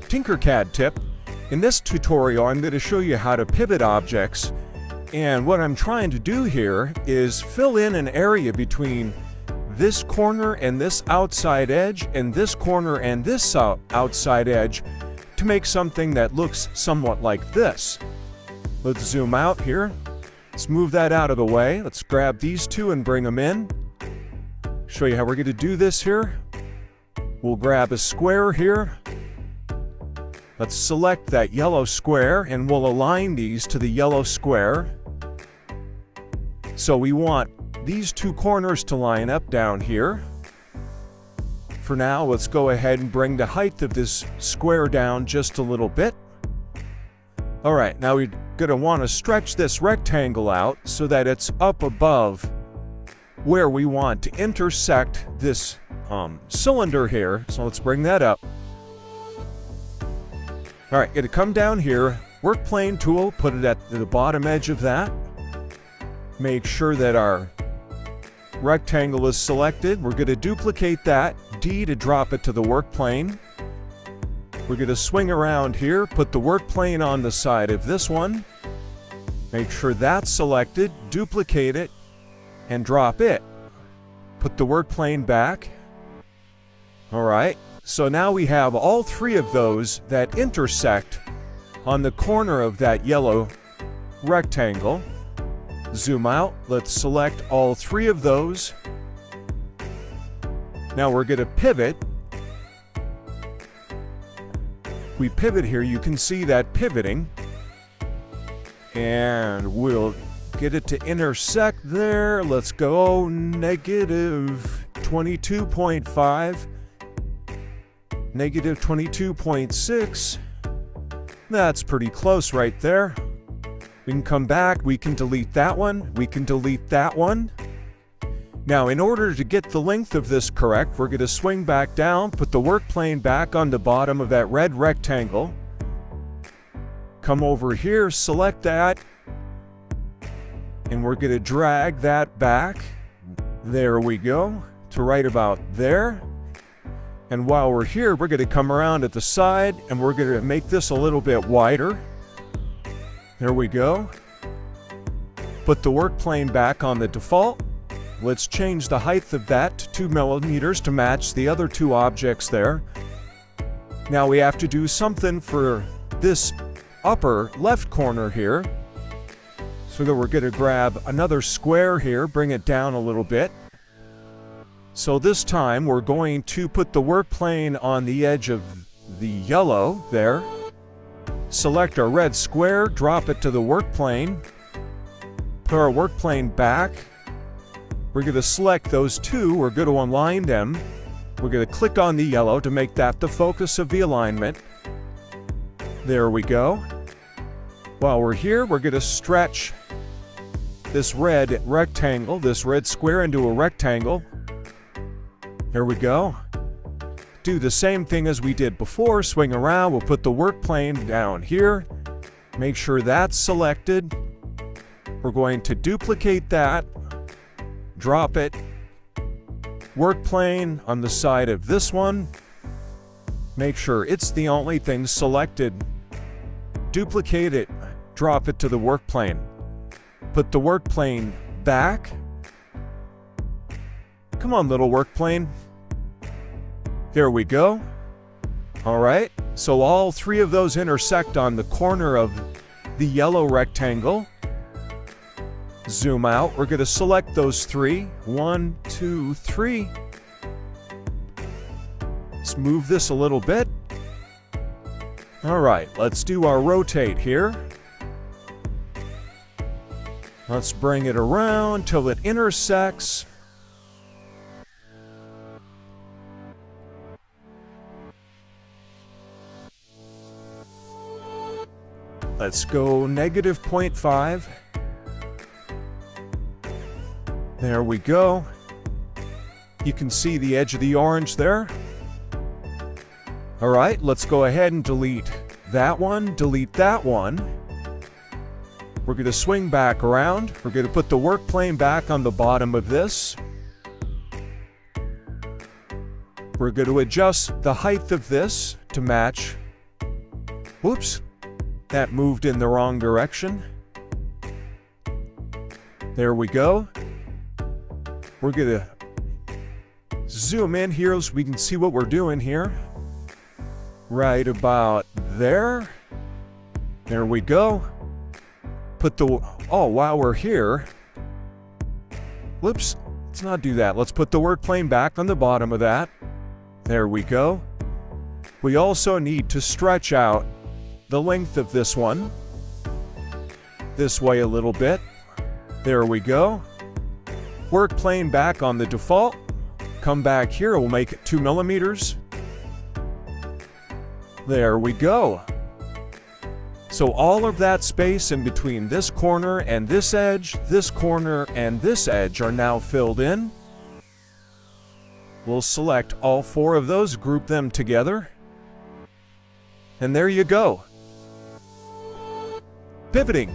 TinkerCAD tip. In this tutorial, I'm going to show you how to pivot objects. And what I'm trying to do here is fill in an area between this corner and this outside edge, and this corner and this outside edge, to make something that looks somewhat like this. Let's zoom out here. Let's move that out of the way. Let's grab these two and bring them in. Show you how we're going to do this here. We'll grab a square here. Let's select that yellow square and we'll align these to the yellow square. So we want these two corners to line up down here. For now, let's go ahead and bring the height of this square down just a little bit. Alright, now we're going to want to stretch this rectangle out so that it's up above where we want to intersect this cylinder here. So let's bring that up. Alright, going to come down here, work plane tool, put it at the bottom edge of that. Make sure that our rectangle is selected. We're going to duplicate that, D to drop it to the work plane. We're going to swing around here, put the work plane on the side of this one. Make sure that's selected, duplicate it, and drop it. Put the work plane back. Alright, so now we have all three of those that intersect on the corner of that yellow rectangle. Zoom out, let's select all three of those. Now we're going to pivot. We pivot here, you can see that pivoting. And we'll get it to intersect there. Let's go negative 22.5. Negative 22.6. That's pretty close right there. We can come back, we can delete that one, we can delete that one. Now, in order to get the length of this correct, we're going to swing back down, put the work plane back on the bottom of that red rectangle. Come over here, select that, and we're going to drag that back. There we go, to right about there. And while we're here, we're going to come around at the side, and we're going to make this a little bit wider. There we go. Put the work plane back on the default. Let's change the height of that to 2 millimeters to match the other two objects there. Now we have to do something for this upper left corner here. So that we're going to grab another square here, bring it down a little bit. So this time we're going to put the work plane on the edge of the yellow there. Select our red square, drop it to the work plane. Put our work plane back. We're going to select those two, we're going to align them. We're going to click on the yellow to make that the focus of the alignment. There we go. While we're here, we're going to stretch this red rectangle, this red square into a rectangle. There we go. Do the same thing as we did before, swing around, we'll put the work plane down here. Make sure that's selected. We're going to duplicate that. Drop it. Work plane on the side of this one. Make sure it's the only thing selected. Duplicate it. Drop it to the work plane. Put the work plane back. Come on, little work plane. There we go. Alright, so all three of those intersect on the corner of the yellow rectangle. Zoom out. We're going to select those three. 1, 2, 3. Let's move this a little bit. Alright, let's do our rotate here. Let's bring it around till it intersects. Let's go negative 0.5. There we go. You can see the edge of the orange there. Alright, let's go ahead and delete that one, delete that one. We're going to swing back around. We're going to put the work plane back on the bottom of this. We're going to adjust the height of this to match Whoops, that moved in the wrong direction. There we go. We're gonna zoom in here so we can see what we're doing here. Right about there. There we go. While we're here, whoops, let's not do that. Let's put the work plane back on the bottom of that. There we go. We also need to stretch out the length of this one this way a little bit. There we go. Work plane back on the default. Come back here, we'll make it 2 millimeters. There we go. So all of that space in between this corner and this corner and this edge are now filled in. We'll select all 4 of those, group them together. And there you go. Pivoting.